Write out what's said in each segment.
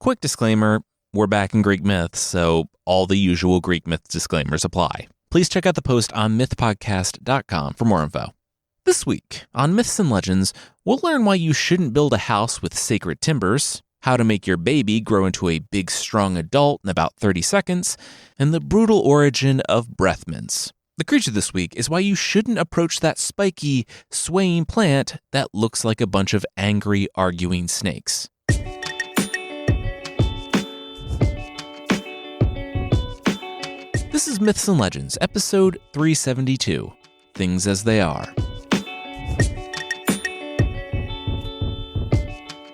Quick disclaimer, we're back in Greek myths, so all the usual Greek myth disclaimers apply. Please check out the post on mythpodcast.com for more info. This week on Myths and Legends, we'll learn why you shouldn't build a house with sacred timbers, how to make your baby grow into a big, strong adult in about 30 seconds, and the brutal origin of breath mints. The creature this week is why you shouldn't approach that spiky, swaying plant that looks like a bunch of angry, arguing snakes. This is Myths and Legends, episode 372, Things as They Are.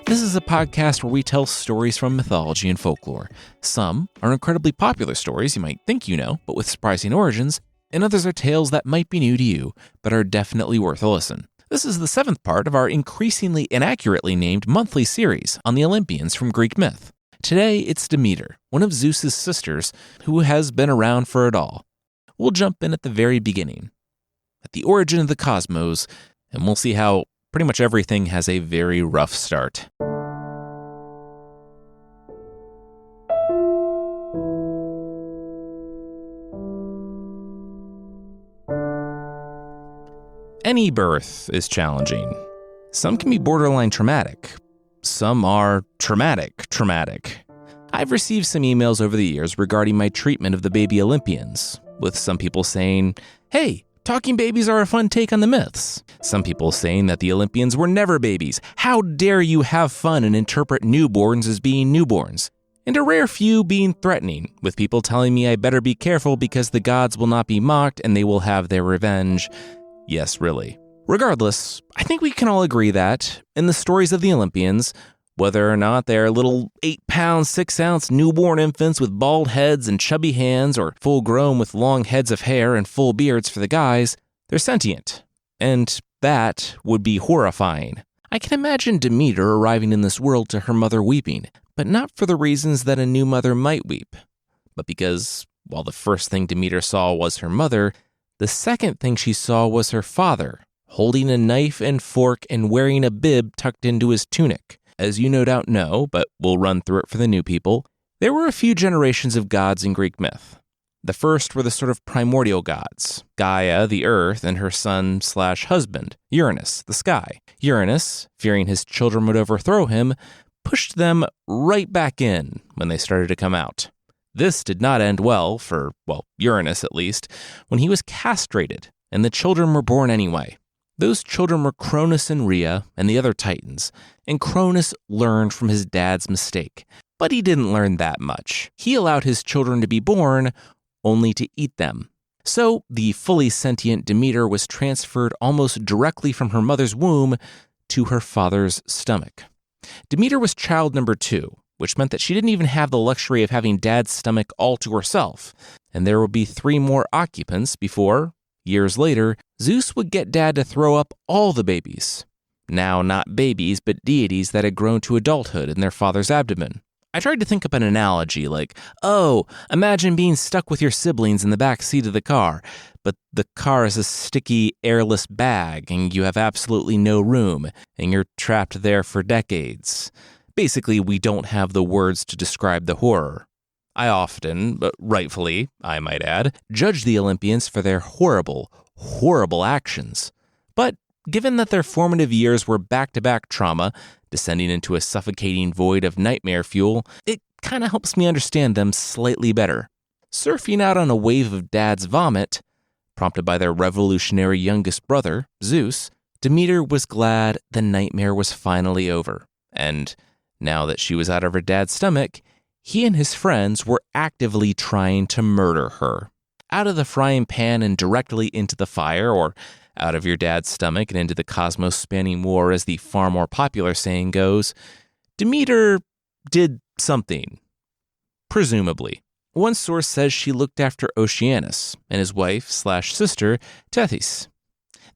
This is a podcast where we tell stories from mythology and folklore. Some are incredibly popular stories you might think you know, but with surprising origins, and others are tales that might be new to you, but are definitely worth a listen. This is the 7th part of our increasingly inaccurately named monthly series on the Olympians from Greek myth. Today, it's Demeter, one of Zeus's sisters, who has been around for it all. We'll jump in at the very beginning, at the origin of the cosmos, and we'll see how pretty much everything has a very rough start. Any birth is challenging. Some can be borderline traumatic. Some are traumatic. I've received some emails over the years regarding my treatment of the baby Olympians, with some people saying, hey, talking babies are a fun take on the myths. Some people saying that the Olympians were never babies. How dare you have fun and interpret newborns as being newborns? And a rare few being threatening, with people telling me I better be careful because the gods will not be mocked and they will have their revenge. Yes, really. Regardless, I think we can all agree that, in the stories of the Olympians, whether or not they're little 8-pound, 6-ounce newborn infants with bald heads and chubby hands, or full-grown with long heads of hair and full beards for the guys, they're sentient. And that would be horrifying. I can imagine Demeter arriving in this world to her mother weeping, but not for the reasons that a new mother might weep, but because, while the first thing Demeter saw was her mother, the second thing she saw was her father, holding a knife and fork and wearing a bib tucked into his tunic. As you no doubt know, but we'll run through it for the new people, there were a few generations of gods in Greek myth. The first were the sort of primordial gods, Gaia, the earth, and her son/husband, Uranus, the sky. Uranus, fearing his children would overthrow him, pushed them right back in when they started to come out. This did not end well for, Uranus at least, when he was castrated, and the children were born anyway. Those children were Cronus and Rhea and the other Titans, and Cronus learned from his dad's mistake. But he didn't learn that much. He allowed his children to be born, only to eat them. So the fully sentient Demeter was transferred almost directly from her mother's womb to her father's stomach. Demeter was child number 2, which meant that she didn't even have the luxury of having dad's stomach all to herself, and there would be 3 more occupants before, years later, Zeus would get dad to throw up all the babies. Now not babies, but deities that had grown to adulthood in their father's abdomen. I tried to think up an analogy like, imagine being stuck with your siblings in the back seat of the car, but the car is a sticky, airless bag, and you have absolutely no room, and you're trapped there for decades. Basically, we don't have the words to describe the horror. I often, but rightfully, I might add, judge the Olympians for their horrible actions. But given that their formative years were back-to-back trauma, descending into a suffocating void of nightmare fuel, it kind of helps me understand them slightly better. Surfing out on a wave of dad's vomit, prompted by their revolutionary youngest brother, Zeus, Demeter was glad the nightmare was finally over. And now that she was out of her dad's stomach, he and his friends were actively trying to murder her. Out of the frying pan and directly into the fire, or out of your dad's stomach and into the cosmos-spanning war, as the far more popular saying goes, Demeter did something. Presumably. One source says she looked after Oceanus and his wife/sister, Tethys.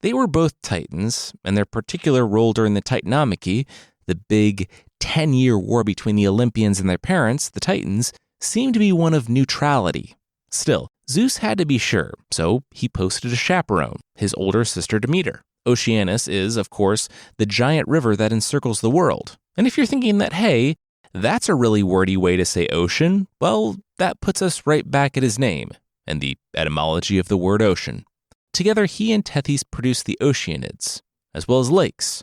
They were both Titans, and their particular role during the Titanomachy, the big 10-year war between the Olympians and their parents, the Titans, seemed to be one of neutrality. Still, Zeus had to be sure, so he posted a chaperone, his older sister Demeter. Oceanus is, of course, the giant river that encircles the world. And if you're thinking that, hey, That's a really wordy way to say ocean. Well, that puts us right back at his name and the etymology of the word ocean. Together, he and Tethys produced the Oceanids, as well as lakes,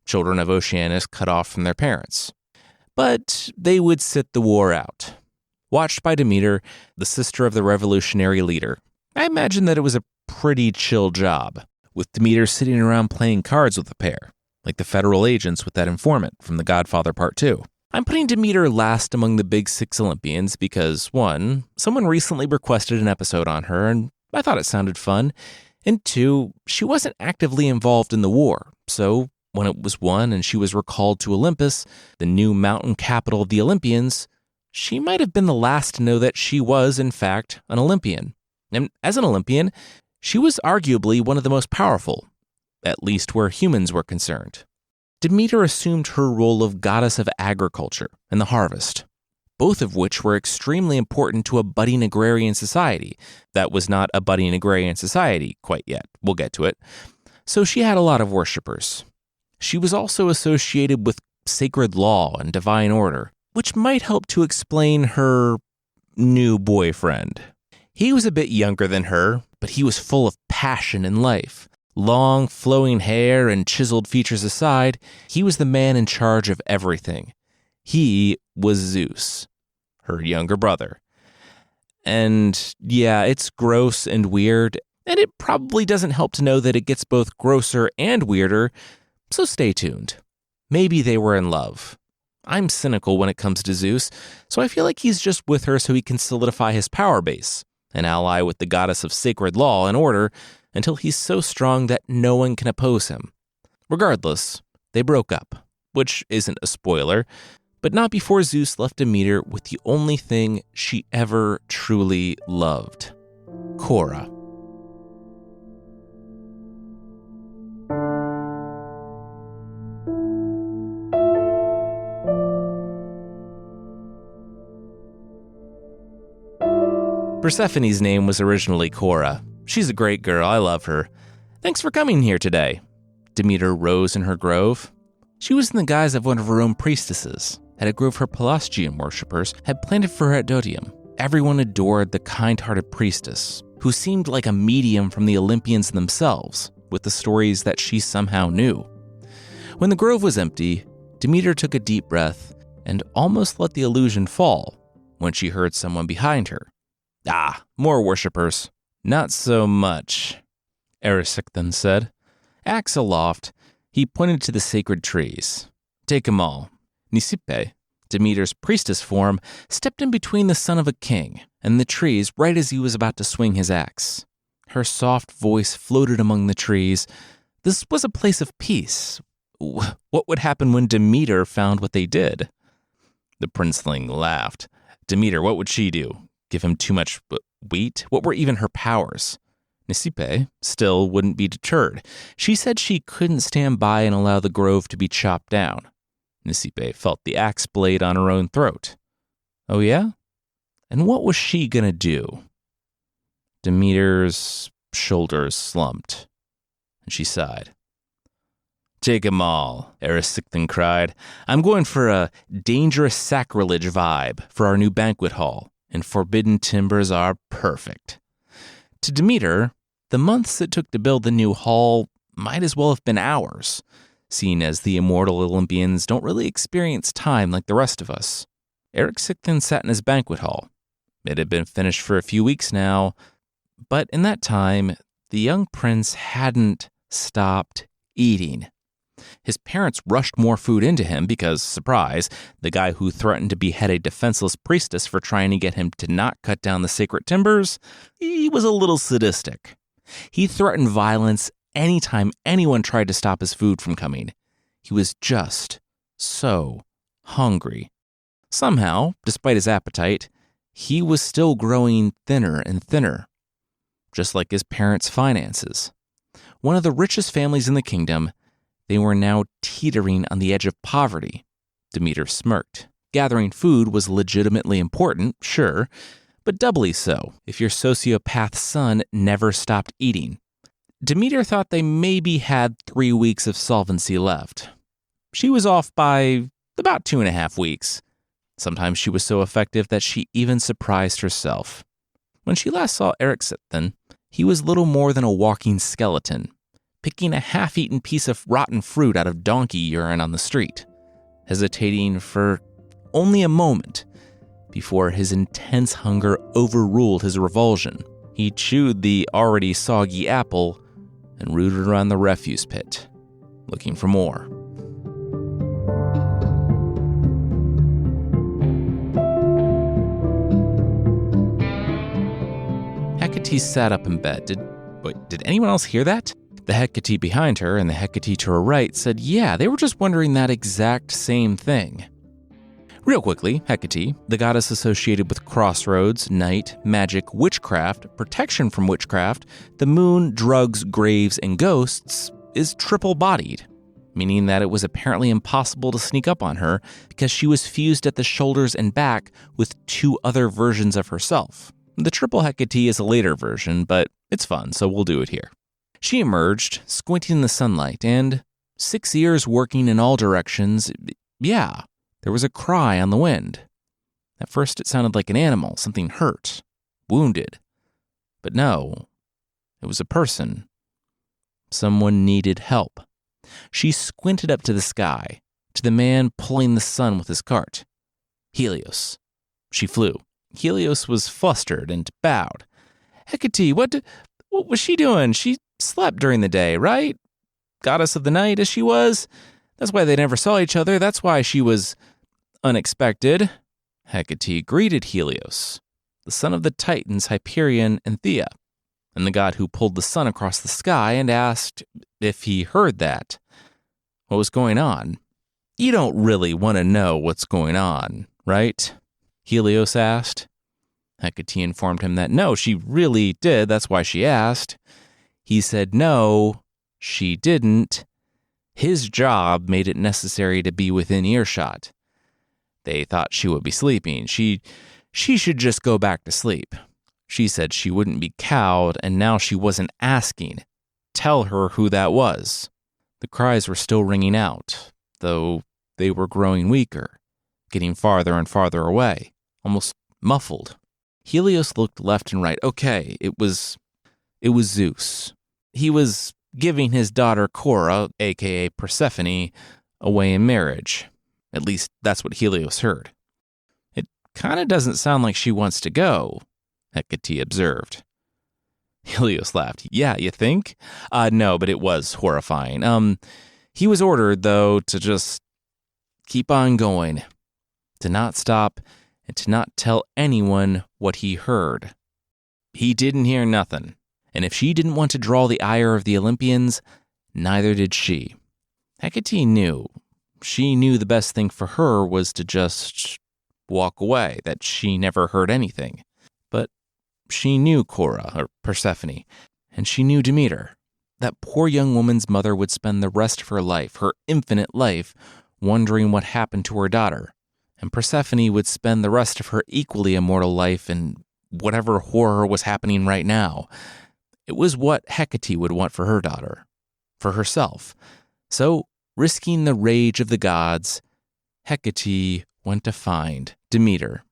children of Oceanus cut off from their parents. But they would sit the war out. Watched by Demeter, the sister of the revolutionary leader. I imagine that it was a pretty chill job, with Demeter sitting around playing cards with the pair, like the federal agents with that informant from The Godfather Part 2. I'm putting Demeter last among the big six Olympians because, one, someone recently requested an episode on her, and I thought it sounded fun, and two, she wasn't actively involved in the war, so when it was won and she was recalled to Olympus, the new mountain capital of the Olympians, she might have been the last to know that she was, in fact, an Olympian. And as an Olympian, she was arguably one of the most powerful, at least where humans were concerned. Demeter assumed her role of goddess of agriculture and the harvest, both of which were extremely important to a budding agrarian society. That was not a budding agrarian society quite yet. We'll get to it. So she had a lot of worshippers. She was also associated with sacred law and divine order, which might help to explain her new boyfriend. He was a bit younger than her, but he was full of passion and life. Long, flowing hair and chiseled features aside, he was the man in charge of everything. He was Zeus, her younger brother. And yeah, it's gross and weird, and it probably doesn't help to know that it gets both grosser and weirder, so stay tuned. Maybe they were in love. I'm cynical when it comes to Zeus, so I feel like he's just with her so he can solidify his power base, an ally with the goddess of sacred law and order, until he's so strong that no one can oppose him. Regardless, they broke up, which isn't a spoiler, but not before Zeus left Demeter with the only thing she ever truly loved, Cora. Persephone's name was originally Cora. She's a great girl, I love her. Thanks for coming here today. Demeter rose in her grove. She was in the guise of one of her own priestesses, at a grove her Pelasgian worshippers had planted for her at Dotium. Everyone adored the kind-hearted priestess, who seemed like a medium from the Olympians themselves, with the stories that she somehow knew. When the grove was empty, Demeter took a deep breath and almost let the illusion fall when she heard someone behind her. Ah, more worshippers. Not so much, Erysichthon said. Axe aloft, he pointed to the sacred trees. Take 'em all. Nisipe, Demeter's priestess form, stepped in between the son of a king and the trees right as he was about to swing his axe. Her soft voice floated among the trees. This was a place of peace. What would happen when Demeter found what they did? The princeling laughed. Demeter, what would she do? Give him too much wheat? What were even her powers? Nisipe still wouldn't be deterred. She said she couldn't stand by and allow the grove to be chopped down. Nisipe felt the axe blade on her own throat. Oh yeah? And what was she gonna do? Demeter's shoulders slumped, and she sighed. Take 'em all, Erysichthon cried. I'm going for a dangerous sacrilege vibe for our new banquet hall. And forbidden timbers are perfect. To Demeter, the months it took to build the new hall might as well have been hours, seeing as the immortal Olympians don't really experience time like the rest of us. Erysichthon sat in his banquet hall. It had been finished for a few weeks now, but in that time, the young prince hadn't stopped eating. His parents rushed more food into him because, surprise, the guy who threatened to behead a defenseless priestess for trying to get him to not cut down the sacred timbers, he was a little sadistic. He threatened violence anytime anyone tried to stop his food from coming. He was just so hungry. Somehow, despite his appetite, he was still growing thinner and thinner, just like his parents' finances. One of the richest families in the kingdom, they were now teetering on the edge of poverty. Demeter smirked. Gathering food was legitimately important, sure, but doubly so if your sociopath son never stopped eating. Demeter thought they maybe had 3 weeks of solvency left. She was off by about 2.5 weeks. Sometimes she was so effective that she even surprised herself. When she last saw Erikson, he was little more than a walking skeleton, picking a half-eaten piece of rotten fruit out of donkey urine on the street, hesitating for only a moment before his intense hunger overruled his revulsion. He chewed the already soggy apple and rooted around the refuse pit, looking for more. Hecate sat up in bed. Did anyone else hear that? The Hecate behind her and the Hecate to her right said, yeah, they were just wondering that exact same thing. Real quickly, Hecate, the goddess associated with crossroads, night, magic, witchcraft, protection from witchcraft, the moon, drugs, graves, and ghosts, is triple-bodied, meaning that it was apparently impossible to sneak up on her because she was fused at the shoulders and back with two other versions of herself. The triple Hecate is a later version, but it's fun, so we'll do it here. She emerged, squinting in the sunlight, and 6 ears working in all directions, yeah, there was a cry on the wind. At first it sounded like an animal, something hurt, wounded. But no, it was a person. Someone needed help. She squinted up to the sky, to the man pulling the sun with his cart. Helios. She flew. Helios was flustered and bowed. Hecate, what was she doing? She slept during the day, right? Goddess of the night as she was. That's why they never saw each other. That's why she was unexpected. Hecate greeted Helios, the son of the Titans Hyperion and Thea, and the god who pulled the sun across the sky, and asked if he heard that. What was going on? You don't really want to know what's going on, right? Helios asked. Hecate informed him that no, she really did. That's why she asked. He said no, she didn't. His job made it necessary to be within earshot. They thought she would be sleeping. She should just go back to sleep. She said she wouldn't be cowed, and now she wasn't asking. Tell her who that was. The cries were still ringing out, though they were growing weaker, getting farther and farther away, almost muffled. Helios looked left and right. Okay, it was Zeus. He was giving his daughter Cora, aka Persephone, away in marriage. At least that's what Helios heard. It kind of doesn't sound like she wants to go, Hecate observed. Helios laughed. Yeah, you think? No, but it was horrifying. He was ordered, though, to just keep on going, to not stop, and to not tell anyone what he heard. He didn't hear nothing, and if she didn't want to draw the ire of the Olympians, neither did she. Hecate knew. She knew the best thing for her was to just walk away, that she never heard anything. But she knew Cora, or Persephone, and she knew Demeter. That poor young woman's mother would spend the rest of her life, her infinite life, wondering what happened to her daughter. And Persephone would spend the rest of her equally immortal life in whatever horror was happening right now. It was what Hecate would want for her daughter, for herself. So, risking the rage of the gods, Hecate went to find Demeter.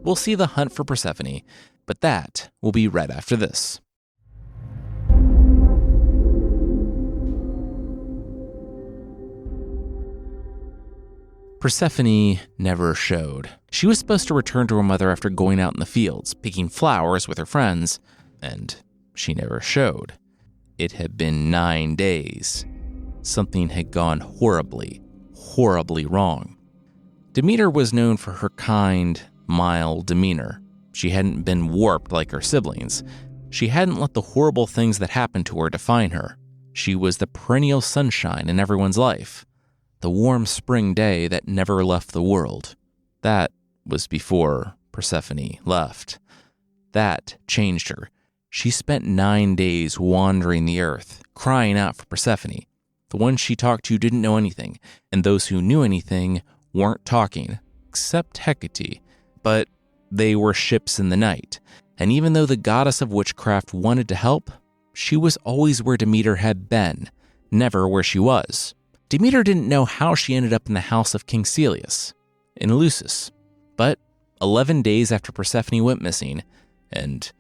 We'll see the hunt for Persephone, but that will be right after this. Persephone never showed. She was supposed to return to her mother after going out in the fields, picking flowers with her friends, and she never showed. It had been 9 days. Something had gone horribly, horribly wrong. Demeter was known for her kind, mild demeanor. She hadn't been warped like her siblings. She hadn't let the horrible things that happened to her define her. She was the perennial sunshine in everyone's life. The warm spring day that never left the world. That was before Persephone left. That changed her. She spent 9 days wandering the earth, crying out for Persephone. The ones she talked to didn't know anything, and those who knew anything weren't talking, except Hecate. But They were ships in the night, and even though the goddess of witchcraft wanted to help, she was always where Demeter had been, never where she was. Demeter didn't know how she ended up in the house of King Celeus, in Eleusis, but 11 days after Persephone went missing, and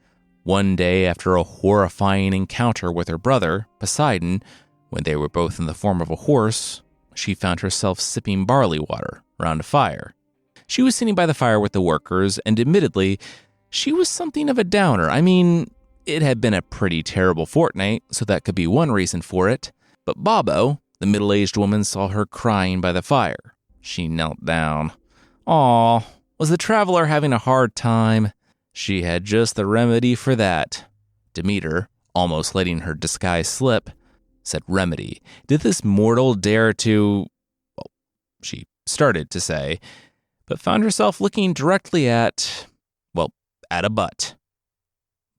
one day after a horrifying encounter with her brother, Poseidon, when they were both in the form of a horse, she found herself sipping barley water around a fire. She was sitting by the fire with the workers, and admittedly, she was something of a downer. I mean, it had been a pretty terrible fortnight, so that could be one reason for it. But Babo, the middle-aged woman, saw her crying by the fire. She knelt down. Aw, was the traveler having a hard time? She had just the remedy for that. Demeter, almost letting her disguise slip, said, "Remedy. Did this mortal dare to..." Well, she started to say, but found herself looking directly at a butt.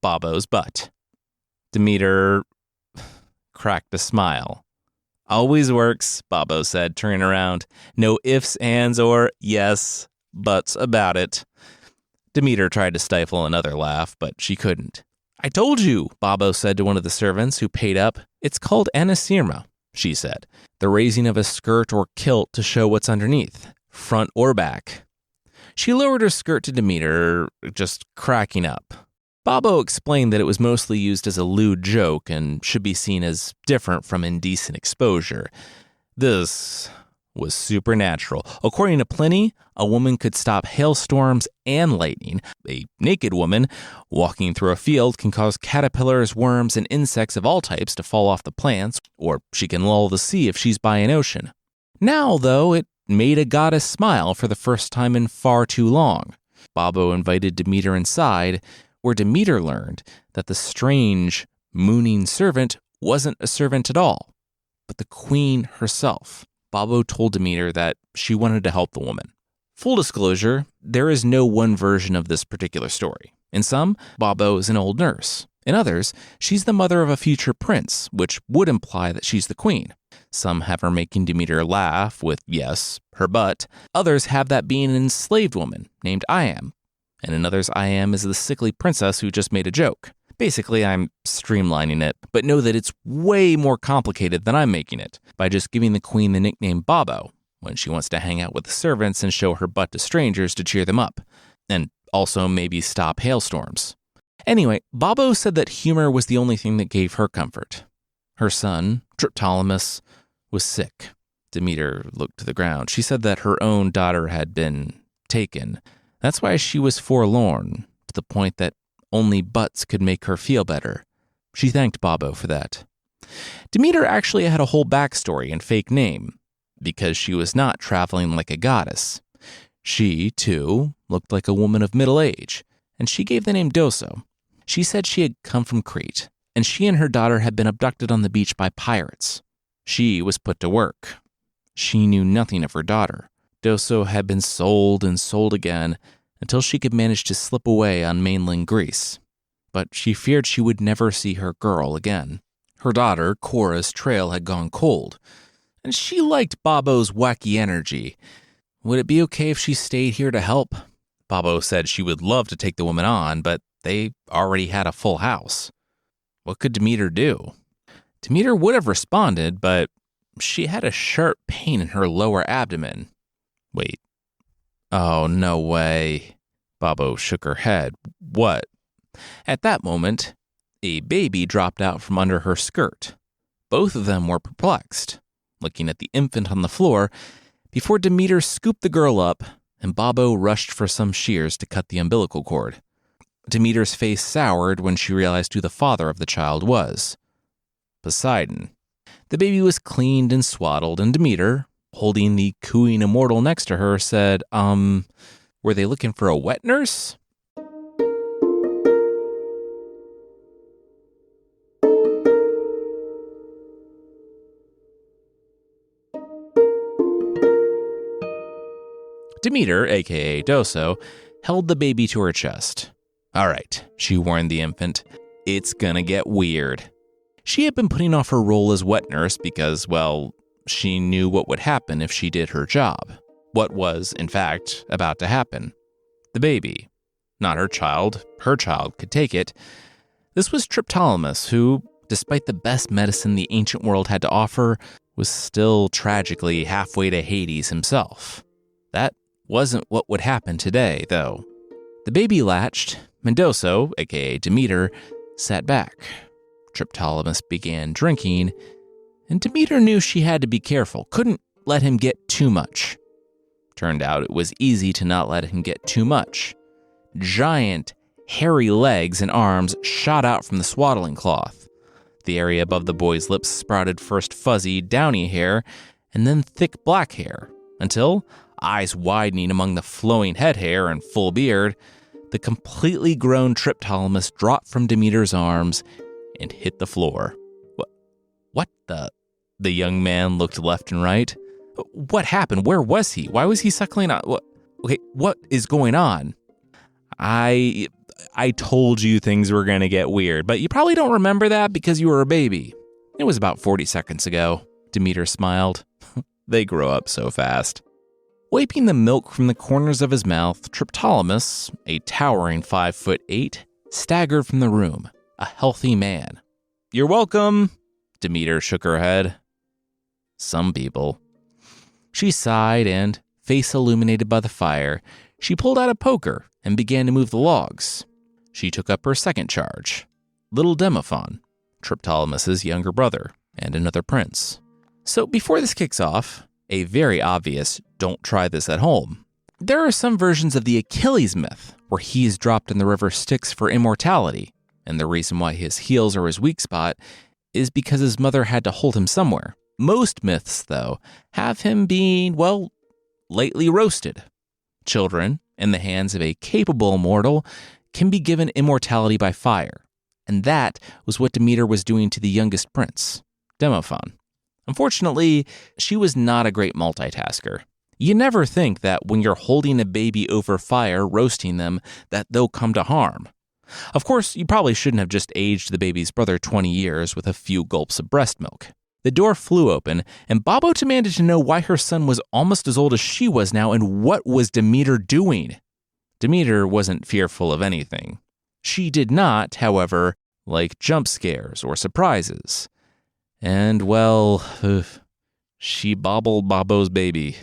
Babo's butt. Demeter cracked a smile. "Always works," Babo said, turning around. "No ifs, ands, or yes, buts about it." Demeter tried to stifle another laugh, but she couldn't. "I told you," Babo said to one of the servants who paid up. "It's called anasyrma," she said. "The raising of a skirt or kilt to show what's underneath, front or back." She lowered her skirt to Demeter, just cracking up. Babo explained that it was mostly used as a lewd joke and should be seen as different from indecent exposure. This was supernatural. According to Pliny, a woman could stop hailstorms and lightning. A naked woman walking through a field can cause caterpillars, worms, and insects of all types to fall off the plants, or she can lull the sea if she's by an ocean. Now, though, it made a goddess smile for the first time in far too long. Babo invited Demeter inside, where Demeter learned that the strange, mooning servant wasn't a servant at all, but the queen herself. Babo told Demeter that she wanted to help the woman. Full disclosure, there is no one version of this particular story. In some, Babo is an old nurse. In others, she's the mother of a future prince, which would imply that she's the queen. Some have her making Demeter laugh with, yes, her butt. Others have that being an enslaved woman named Iam. And in others, Iam is the sickly princess who just made a joke. Basically, I'm streamlining it, but know that it's way more complicated than I'm making it by just giving the queen the nickname Babo when she wants to hang out with the servants and show her butt to strangers to cheer them up, and also maybe stop hailstorms. Anyway, Babo said that humor was the only thing that gave her comfort. Her son, Triptolemus, was sick. Demeter looked to the ground. She said that her own daughter had been taken. That's why she was forlorn, to the point that only butts could make her feel better. She thanked Babo for that. Demeter actually had a whole backstory and fake name, because she was not traveling like a goddess. She, too, looked like a woman of middle age, and she gave the name Doso. She said she had come from Crete, and she and her daughter had been abducted on the beach by pirates. She was put to work. She knew nothing of her daughter. Doso had been sold and sold again until she could manage to slip away on mainland Greece. But she feared she would never see her girl again. Her daughter, Cora's trail had gone cold, and she liked Babo's wacky energy. Would it be okay if she stayed here to help? Babo said she would love to take the woman on, but they already had a full house. What could Demeter do? Demeter would have responded, but she had a sharp pain in her lower abdomen. Wait. Oh, no way. Babo shook her head. What? At that moment, a baby dropped out from under her skirt. Both of them were perplexed, looking at the infant on the floor, before Demeter scooped the girl up and Babo rushed for some shears to cut the umbilical cord. Demeter's face soured when she realized who the father of the child was. Poseidon. The baby was cleaned and swaddled, and Demeter, holding the cooing immortal next to her, said, were they looking for a wet nurse? Demeter, aka Doso, held the baby to her chest. All right, she warned the infant, it's gonna get weird. She had been putting off her role as wet nurse because, well, she knew what would happen if she did her job. What was, in fact, about to happen. The baby not her child could take it. This was Triptolemus, who, despite the best medicine the ancient world had to offer, was still tragically halfway to Hades himself. That wasn't what would happen today, though. The baby latched. Mendoso, aka Demeter, sat back. Triptolemus began drinking, and Demeter knew she had to be careful, couldn't let him get too much. Turned out it was easy to not let him get too much. Giant, hairy legs and arms shot out from the swaddling cloth. The area above the boy's lips sprouted first fuzzy, downy hair, and then thick black hair, until, eyes widening among the flowing head hair and full beard, the completely grown Triptolemus dropped from Demeter's arms and hit the floor. What the? The young man looked left and right. What happened? Where was he? Why was he suckling on? What is going on? I told you things were going to get weird, but you probably don't remember that because you were a baby. It was about 40 seconds ago. Demeter smiled. They grow up so fast. Wiping the milk from the corners of his mouth, Triptolemus, a towering 5'8", staggered from the room, a healthy man. You're welcome. Demeter shook her head. Some people. She sighed and, face illuminated by the fire, she pulled out a poker and began to move the logs. She took up her second charge, little Demephon, Triptolemus's younger brother and another prince. So before this kicks off, a very obvious don't try this at home. There are some versions of the Achilles myth where he is dropped in the river Styx for immortality, and the reason why his heels are his weak spot is because his mother had to hold him somewhere. Most myths, though, have him being, lightly roasted. Children, in the hands of a capable mortal, can be given immortality by fire, and that was what Demeter was doing to the youngest prince, Demephon. Unfortunately, she was not a great multitasker. You never think that when you're holding a baby over fire, roasting them, that they'll come to harm. Of course, you probably shouldn't have just aged the baby's brother 20 years with a few gulps of breast milk. The door flew open, and Babo demanded to know why her son was almost as old as she was now and what was Demeter doing. Demeter wasn't fearful of anything. She did not, however, like jump scares or surprises. And, she bobbled Babo's baby.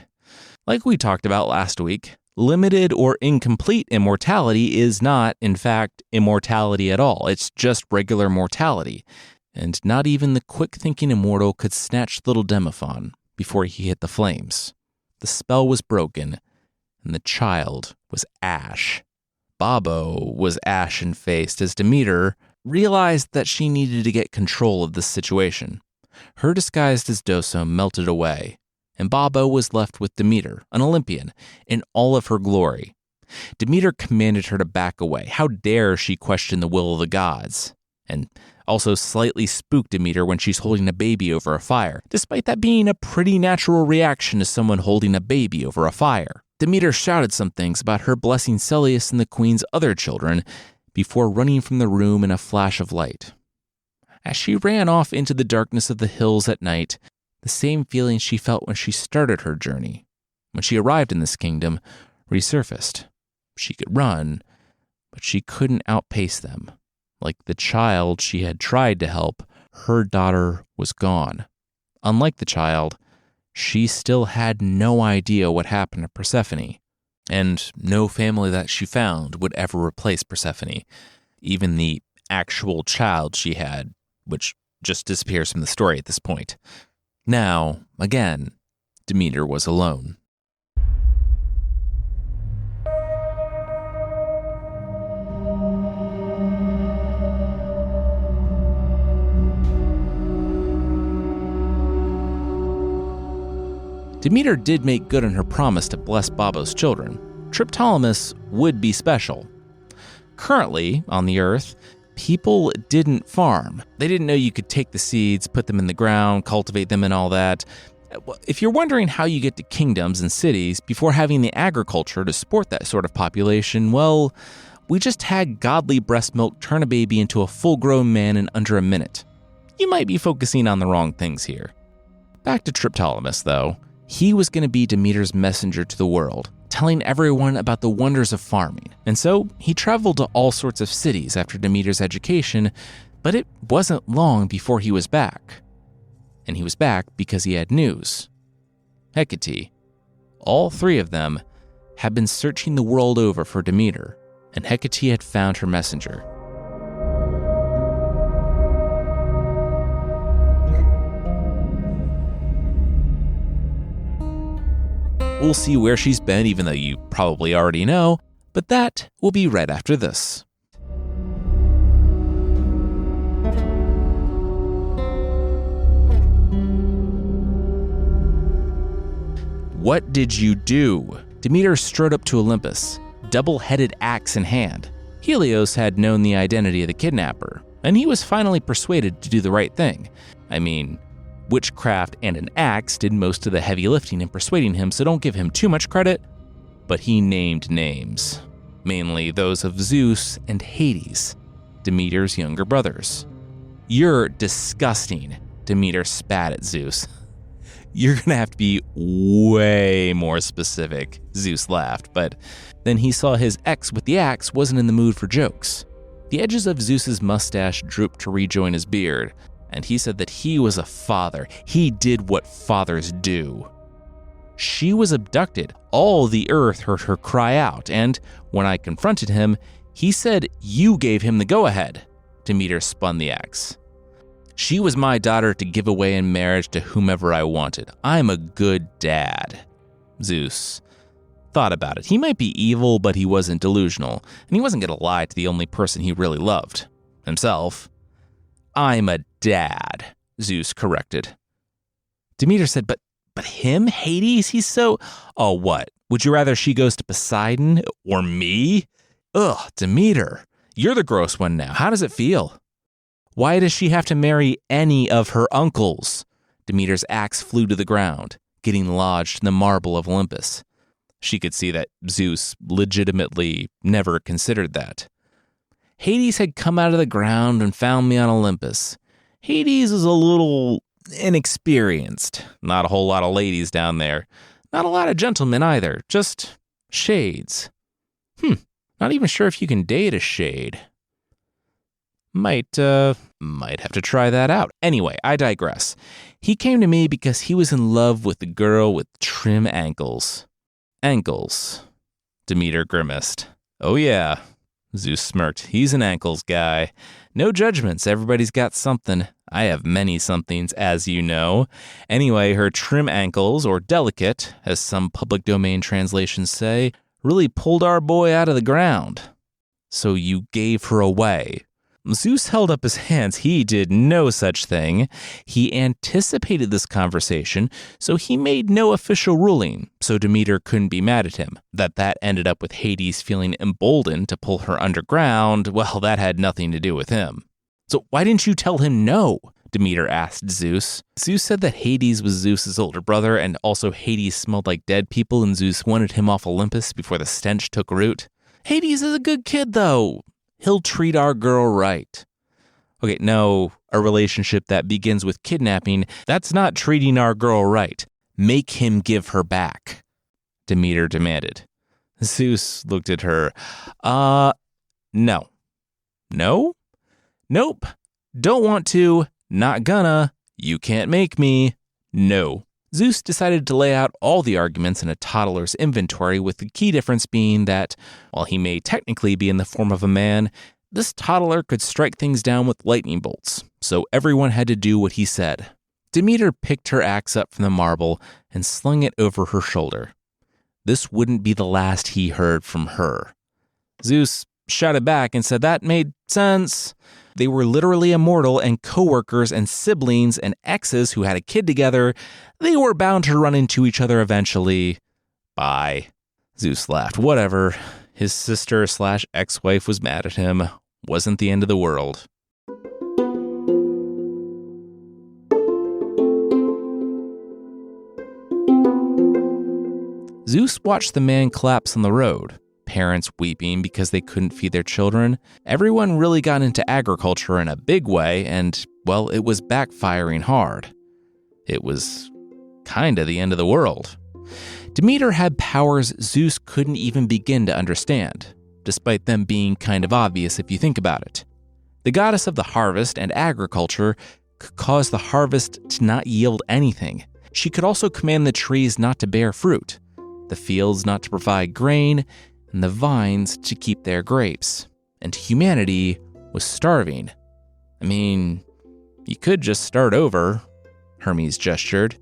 Like we talked about last week, limited or incomplete immortality is not, in fact, immortality at all. It's just regular mortality. And not even the quick-thinking immortal could snatch little Demephon before he hit the flames. The spell was broken, and the child was ash. Babo was ashen-faced as Demeter realized that she needed to get control of this situation. Her disguise as Doso melted away, and Babo was left with Demeter, an Olympian, in all of her glory. Demeter commanded her to back away. How dare she question the will of the gods? And also slightly spooked Demeter when she's holding a baby over a fire, despite that being a pretty natural reaction to someone holding a baby over a fire. Demeter shouted some things about her blessing Celeus and the queen's other children before running from the room in a flash of light. As she ran off into the darkness of the hills at night, the same feeling she felt when she started her journey, when she arrived in this kingdom, resurfaced. She could run, but she couldn't outpace them. Like the child she had tried to help, her daughter was gone. Unlike the child, she still had no idea what happened to Persephone, and no family that she found would ever replace Persephone, even the actual child she had, which just disappears from the story at this point. Now, again, Demeter was alone. Demeter did make good on her promise to bless Babo's children. Triptolemus would be special. Currently, on the Earth, people didn't farm. They didn't know you could take the seeds, put them in the ground, cultivate them and all that. If you're wondering how you get to kingdoms and cities before having the agriculture to support that sort of population, well, we just had godly breast milk turn a baby into a full-grown man in under a minute. You might be focusing on the wrong things here. Back to Triptolemus, though. He was going to be Demeter's messenger to the world, telling everyone about the wonders of farming. And so he traveled to all sorts of cities after Demeter's education, but it wasn't long before he was back. And he was back because he had news. Hecate, all three of them, had been searching the world over for Demeter, and Hecate had found her messenger. We'll see where she's been, even though you probably already know, but that will be right after this. What did you do? Demeter strode up to Olympus, double-headed axe in hand. Helios had known the identity of the kidnapper, and he was finally persuaded to do the right thing. I mean, witchcraft and an axe did most of the heavy lifting in persuading him, so don't give him too much credit. But he named names, mainly those of Zeus and Hades, Demeter's younger brothers. "You're disgusting," Demeter spat at Zeus. "You're gonna have to be way more specific," Zeus laughed, but then he saw his ex with the axe wasn't in the mood for jokes. The edges of Zeus's mustache drooped to rejoin his beard, and he said that he was a father. He did what fathers do. "She was abducted. All the earth heard her cry out, and when I confronted him, he said you gave him the go-ahead." Demeter spun the axe. "She was my daughter to give away in marriage to whomever I wanted. I'm a good dad." Zeus thought about it. He might be evil, but he wasn't delusional, and he wasn't going to lie to the only person he really loved, himself. "I'm a dad," Zeus corrected. Demeter said, but him, Hades, he's so... "Oh, what? Would you rather she goes to Poseidon or me?" "Ugh, Demeter, you're the gross one now. How does it feel?" "Why does she have to marry any of her uncles?" Demeter's axe flew to the ground, getting lodged in the marble of Olympus. She could see that Zeus legitimately never considered that. "Hades had come out of the ground and found me on Olympus. Hades is a little inexperienced. Not a whole lot of ladies down there. Not a lot of gentlemen either. Just shades. Not even sure if you can date a shade. Might have to try that out. Anyway, I digress. He came to me because he was in love with the girl with trim ankles." "Ankles," Demeter grimaced. "Oh yeah," Zeus smirked. "He's an ankles guy. No judgments, everybody's got something. I have many somethings, as you know. Anyway, her trim ankles, or delicate, as some public domain translations say, really pulled our boy out of the ground." "So you gave her away?" Zeus held up his hands. He did no such thing. He anticipated this conversation, so he made no official ruling, so Demeter couldn't be mad at him. That ended up with Hades feeling emboldened to pull her underground, well, that had nothing to do with him. "So why didn't you tell him no?" Demeter asked Zeus. Zeus said that Hades was Zeus's older brother, and also Hades smelled like dead people, and Zeus wanted him off Olympus before the stench took root. "Hades is a good kid, though. He'll treat our girl right." Okay, no, a relationship that begins with kidnapping, that's not treating our girl right. Make him give her back, Demeter demanded. Zeus looked at her. No. No? Nope. Don't want to. Not gonna. You can't make me. No. Zeus decided to lay out all the arguments in a toddler's inventory, with the key difference being that, while he may technically be in the form of a man, this toddler could strike things down with lightning bolts, so everyone had to do what he said. Demeter picked her axe up from the marble and slung it over her shoulder. This wouldn't be the last he heard from her. Zeus shouted back and said that made sense. They were literally immortal, and co-workers and siblings and exes who had a kid together. They were bound to run into each other eventually. Bye. Zeus laughed. Whatever. His sister/ex-wife was mad at him. Wasn't the end of the world. Zeus watched the man collapse on the road. Parents weeping because they couldn't feed their children. Everyone really got into agriculture in a big way, and, well, it was backfiring hard. It was kinda the end of the world. Demeter had powers Zeus couldn't even begin to understand, despite them being kind of obvious if you think about it. The goddess of the harvest and agriculture could cause the harvest to not yield anything. She could also command the trees not to bear fruit, the fields not to provide grain, and the vines to keep their grapes. And humanity was starving. I mean, you could just start over, Hermes gestured.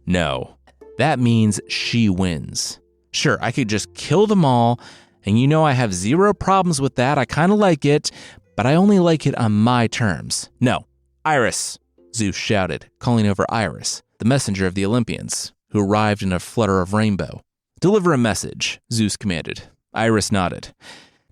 No, that means she wins. Sure, I could just kill them all, and you know I have zero problems with that. I kind of like it, but I only like it on my terms. No, Iris, Zeus shouted, calling over Iris, the messenger of the Olympians, who arrived in a flutter of rainbow. Deliver a message, Zeus commanded. Iris nodded.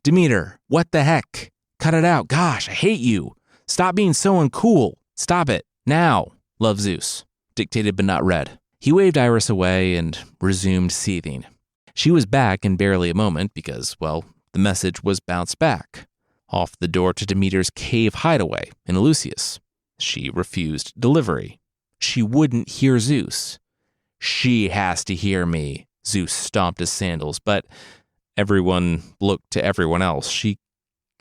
Demeter, what the heck? Cut it out. Gosh, I hate you. Stop being so uncool. Stop it. Now, love Zeus, dictated but not read. He waved Iris away and resumed seething. She was back in barely a moment because, well, the message was bounced back. Off the door to Demeter's cave hideaway in Eleusis. She refused delivery. She wouldn't hear Zeus. She has to hear me. Zeus stomped his sandals, but everyone looked to everyone else. She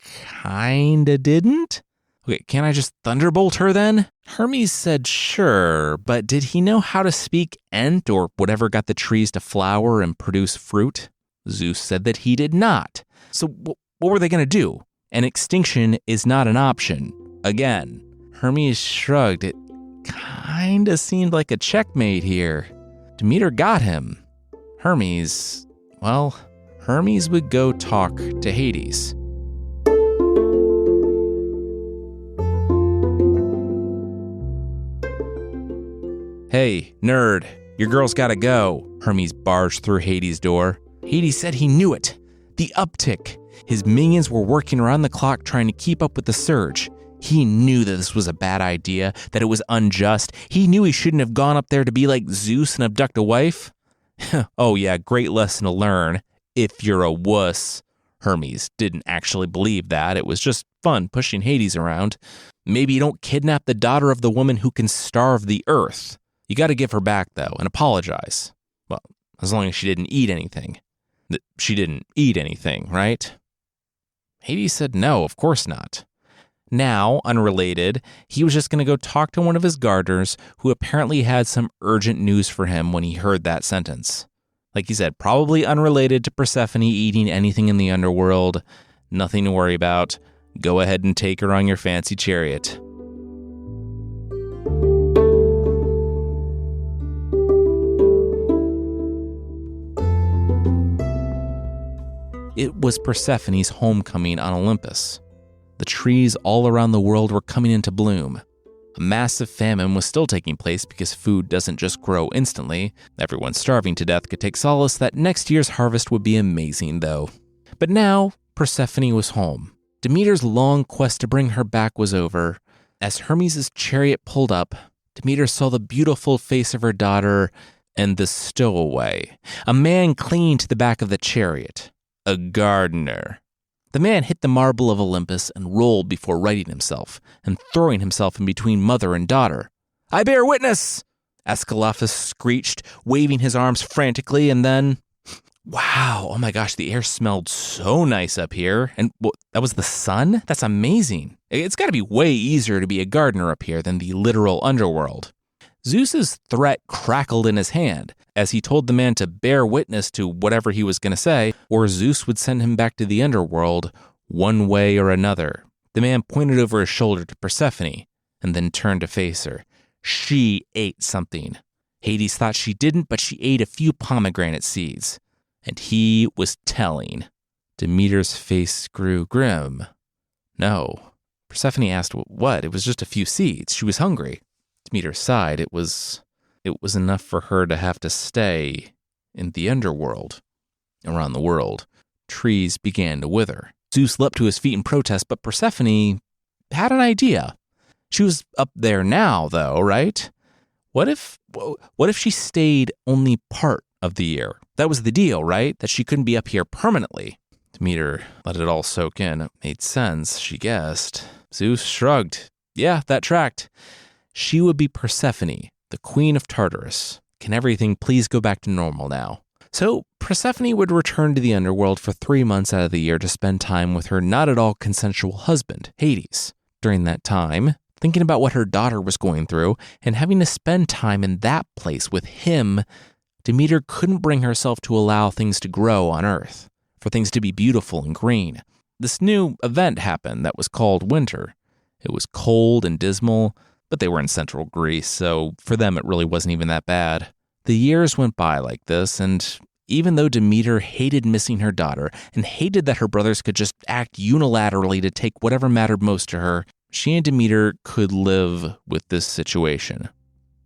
kinda didn't? Okay, can't I just thunderbolt her then? Hermes said sure, but did he know how to speak Ent or whatever got the trees to flower and produce fruit? Zeus said that he did not. So what were they going to do? And extinction is not an option. Again, Hermes shrugged. It kinda seemed like a checkmate here. Demeter got him. Hermes would go talk to Hades. Hey, nerd, your girl's gotta go. Hermes barged through Hades' door. Hades said he knew it. The uptick. His minions were working around the clock trying to keep up with the surge. He knew that this was a bad idea, that it was unjust. He knew he shouldn't have gone up there to be like Zeus and abduct a wife. Oh yeah, great lesson to learn. If you're a wuss. Hermes didn't actually believe that. It was just fun pushing Hades around. Maybe you don't kidnap the daughter of the woman who can starve the earth. You gotta give her back, though, and apologize. Well, as long as she didn't eat anything. She didn't eat anything, right? Hades said no, of course not. Now, unrelated, he was just gonna go talk to one of his gardeners who apparently had some urgent news for him when he heard that sentence. Like he said, probably unrelated to Persephone eating anything in the underworld. Nothing to worry about. Go ahead and take her on your fancy chariot. It was Persephone's homecoming on Olympus. The trees all around the world were coming into bloom. A massive famine was still taking place because food doesn't just grow instantly. Everyone starving to death could take solace that next year's harvest would be amazing, though. But now, Persephone was home. Demeter's long quest to bring her back was over. As Hermes' chariot pulled up, Demeter saw the beautiful face of her daughter and the stowaway, a man clinging to the back of the chariot. A gardener. The man hit the marble of Olympus and rolled before righting himself and throwing himself in between mother and daughter. I bear witness! Ascalaphus screeched, waving his arms frantically, and then... Wow, oh my gosh, the air smelled so nice up here. And that was the sun? That's amazing. It's gotta be way easier to be a gardener up here than the literal underworld. Zeus's threat crackled in his hand as he told the man to bear witness to whatever he was going to say, or Zeus would send him back to the underworld one way or another. The man pointed over his shoulder to Persephone and then turned to face her. She ate something. Hades thought she didn't, but she ate a few pomegranate seeds. And he was telling. Demeter's face grew grim. No. Persephone asked what? It was just a few seeds. She was hungry. Demeter sighed. It was enough for her to have to stay in the underworld. Around the world, trees began to wither. Zeus leapt to his feet in protest, but Persephone had an idea. She was up there now, though, right? What if she stayed only part of the year? That was the deal, right? That she couldn't be up here permanently. Demeter let it all soak in. It made sense, she guessed. Zeus shrugged. Yeah, that tracked. She would be Persephone, the queen of Tartarus, Can everything please go back to normal now? So Persephone would return to the underworld for 3 months out of the year to spend time with her not at all consensual husband, Hades. During that time, thinking about what her daughter was going through and having to spend time in that place with him, Demeter couldn't bring herself to allow things to grow on Earth, for things to be beautiful and green. This new event happened that was called winter. It was cold and dismal, but they were in central Greece, so for them it really wasn't even that bad. The years went by like this, and even though Demeter hated missing her daughter and hated that her brothers could just act unilaterally to take whatever mattered most to her, she and Demeter could live with this situation.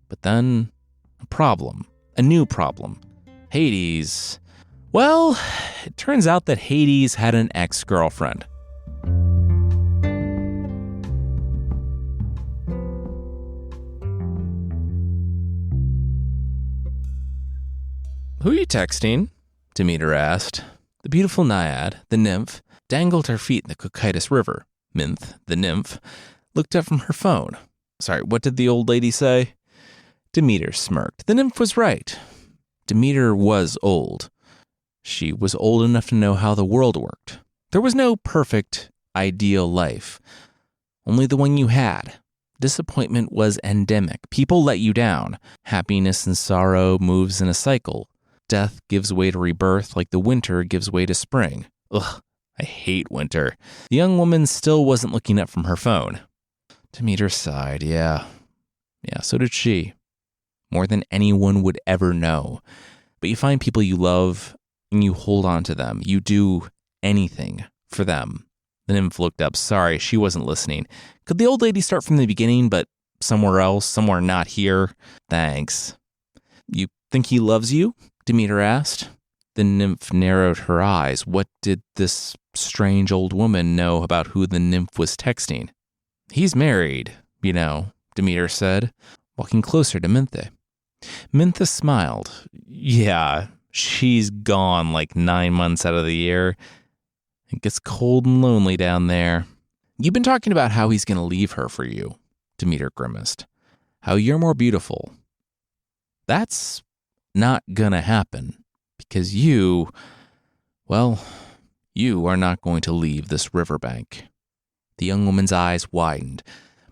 But then, a new problem. Hades. Well, it turns out that Hades had an ex-girlfriend. "Who are you texting?" Demeter asked. The beautiful naiad, the nymph, dangled her feet in the Cocytus River. Minth, the nymph, looked up from her phone. Sorry, what did the old lady say? Demeter smirked. The nymph was right. Demeter was old. She was old enough to know how the world worked. There was no perfect, ideal life. Only the one you had. Disappointment was endemic. People let you down. Happiness and sorrow moves in a cycle. Death gives way to rebirth like the winter gives way to spring. Ugh, I hate winter. The young woman still wasn't looking up from her phone. Demeter sighed. Yeah, so did she. More than anyone would ever know. But you find people you love and you hold on to them. You do anything for them. The nymph looked up. Sorry, she wasn't listening. Could the old lady start from the beginning, but somewhere else, somewhere not here? Thanks. You think he loves you? Demeter asked. The nymph narrowed her eyes. What did this strange old woman know about who the nymph was texting? He's married, Demeter said, walking closer to Minthe. Minthe smiled. Yeah, she's gone like 9 months out of the year. It gets cold and lonely down there. You've been talking about how he's going to leave her for you, Demeter grimaced. How you're more beautiful. That's not gonna happen, because you are not going to leave this riverbank. The young woman's eyes widened,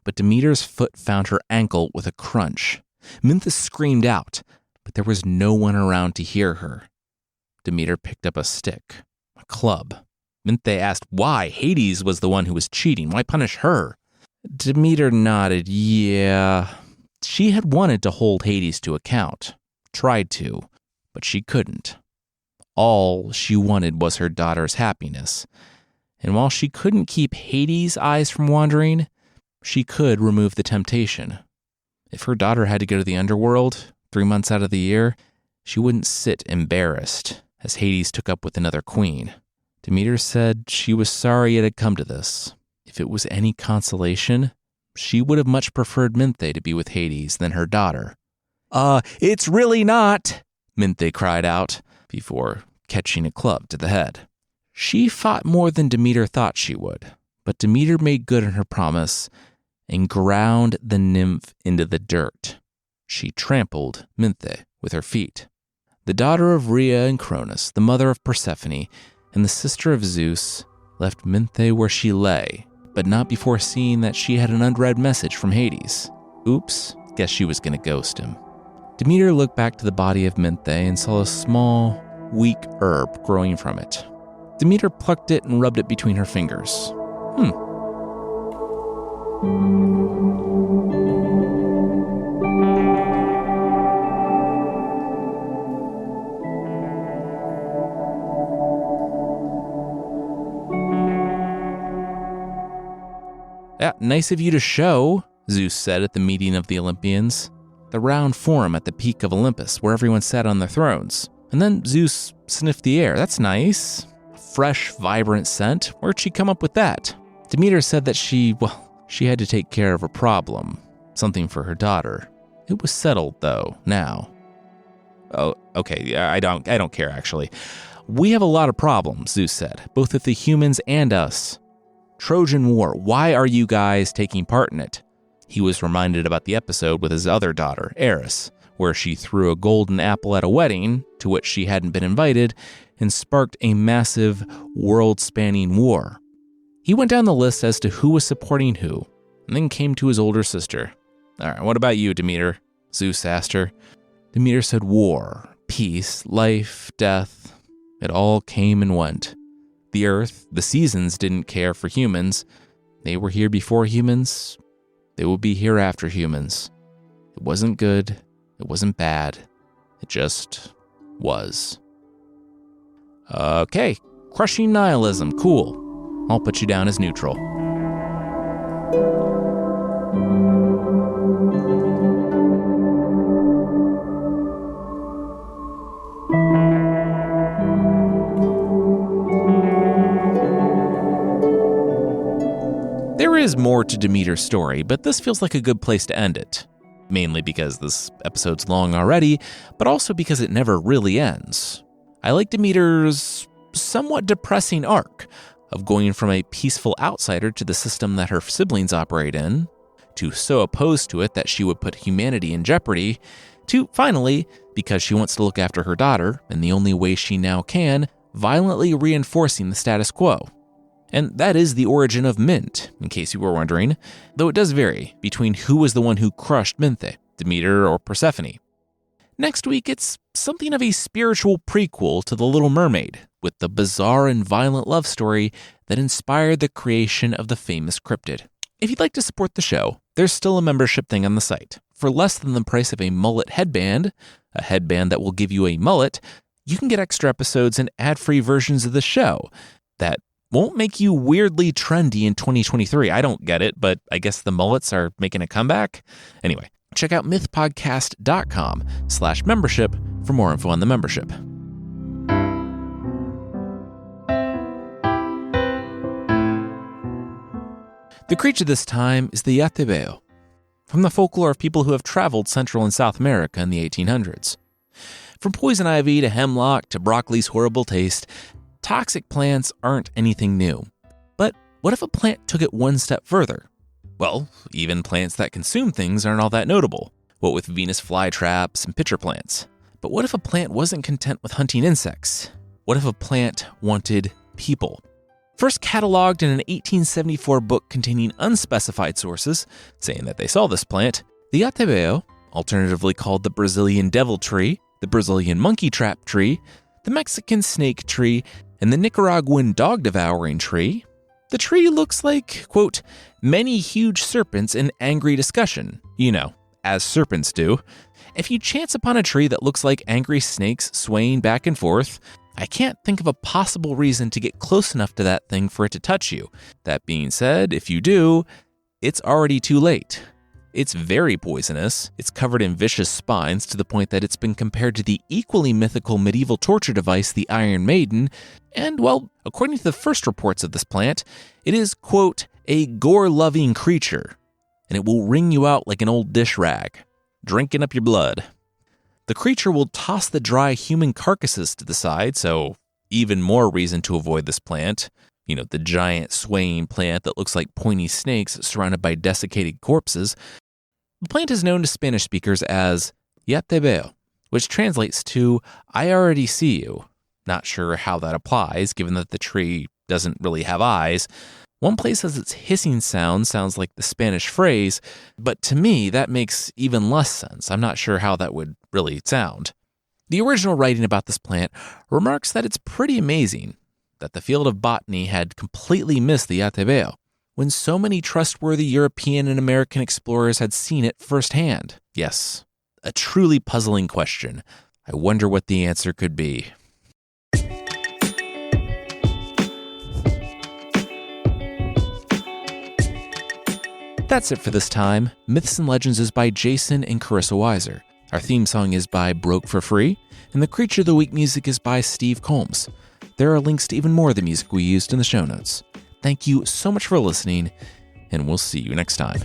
but Demeter's foot found her ankle with a crunch. Minthe screamed out, but there was no one around to hear her. Demeter picked up a stick, a club. Minthe asked why. Hades was the one who was cheating. Why punish her? Demeter nodded. Yeah. She had wanted to hold Hades to account. Tried to, but she couldn't. All she wanted was her daughter's happiness. And while she couldn't keep Hades' eyes from wandering, she could remove the temptation. If her daughter had to go to the underworld 3 months out of the year, she wouldn't sit embarrassed as Hades took up with another queen. Demeter said she was sorry it had come to this. If it was any consolation, she would have much preferred Minthe to be with Hades than her daughter. It's really not, Minthe cried out, before catching a club to the head. She fought more than Demeter thought she would, but Demeter made good on her promise and ground the nymph into the dirt. She trampled Minthe with her feet. The daughter of Rhea and Cronus, the mother of Persephone, and the sister of Zeus, left Minthe where she lay, but not before seeing that she had an unread message from Hades. Oops, guess she was going to ghost him. Demeter looked back to the body of Minthe and saw a small, weak herb growing from it. Demeter plucked it and rubbed it between her fingers. Yeah, nice of you to show, Zeus said at the meeting of the Olympians. The round forum at the peak of Olympus, where everyone sat on their thrones. And then Zeus sniffed the air. That's nice. Fresh, vibrant scent. Where'd she come up with that? Demeter said that she had to take care of a problem. Something for her daughter. It was settled, though, now. Oh, okay, I don't care, actually. We have a lot of problems, Zeus said, both with the humans and us. Trojan War, why are you guys taking part in it? He was reminded about the episode with his other daughter, Eris, where she threw a golden apple at a wedding to which she hadn't been invited and sparked a massive, world-spanning war. He went down the list as to who was supporting who, and then came to his older sister. "All right, what about you, Demeter?" Zeus asked her. Demeter said war, peace, life, death. It all came and went. The earth, the seasons didn't care for humans. They were here before humans. They will be here after humans. It wasn't good. It wasn't bad. It just was. Okay, crushing nihilism, cool. I'll put you down as neutral. There is more to Demeter's story, but this feels like a good place to end it. Mainly because this episode's long already, but also because it never really ends. I like Demeter's somewhat depressing arc of going from a peaceful outsider to the system that her siblings operate in, to so opposed to it that she would put humanity in jeopardy, to finally, because she wants to look after her daughter, in the only way she now can, violently reinforcing the status quo. And that is the origin of Mint, in case you were wondering, though it does vary between who was the one who crushed Minthe, Demeter or Persephone. Next week, it's something of a spiritual prequel to The Little Mermaid, with the bizarre and violent love story that inspired the creation of the famous cryptid. If you'd like to support the show, there's still a membership thing on the site. For less than the price of a mullet headband, a headband that will give you a mullet, you can get extra episodes and ad-free versions of the show that won't make you weirdly trendy in 2023. I don't get it, but I guess the mullets are making a comeback. Anyway, check out mythpodcast.com/membership for more info on the membership. The creature this time is the Ya-Te-Veo, from the folklore of people who have traveled Central and South America in the 1800s. From poison ivy to hemlock to broccoli's horrible taste, toxic plants aren't anything new. But what if a plant took it one step further? Well, even plants that consume things aren't all that notable, what with Venus flytraps and pitcher plants. But what if a plant wasn't content with hunting insects? What if a plant wanted people? First cataloged in an 1874 book containing unspecified sources saying that they saw this plant, the Ya-Te-Veo, alternatively called the Brazilian devil tree, the Brazilian monkey trap tree, the Mexican snake tree, and the Nicaraguan dog-devouring tree, the tree looks like, quote, many huge serpents in angry discussion, as serpents do. If you chance upon a tree that looks like angry snakes swaying back and forth, I can't think of a possible reason to get close enough to that thing for it to touch you. That being said, if you do, it's already too late. It's very poisonous, it's covered in vicious spines to the point that it's been compared to the equally mythical medieval torture device, the Iron Maiden, and, well, according to the first reports of this plant, it is, quote, a gore-loving creature, and it will wring you out like an old dish rag, drinking up your blood. The creature will toss the dry human carcasses to the side, so even more reason to avoid this plant. The giant swaying plant that looks like pointy snakes surrounded by desiccated corpses. The plant is known to Spanish speakers as Ya-Te-Veo, which translates to, I already see you. Not sure how that applies, given that the tree doesn't really have eyes. One place says its hissing sound sounds like the Spanish phrase, but to me, that makes even less sense. I'm not sure how that would really sound. The original writing about this plant remarks that it's pretty amazing that the field of botany had completely missed the Ya-Te-Veo, when so many trustworthy European and American explorers had seen it firsthand. Yes, a truly puzzling question. I wonder what the answer could be. That's it for this time. Myths and Legends is by Jason and Carissa Weiser. Our theme song is by Broke for Free, and the Creature of the Week music is by Steve Combs. There are links to even more of the music we used in the show notes. Thank you so much for listening, and we'll see you next time.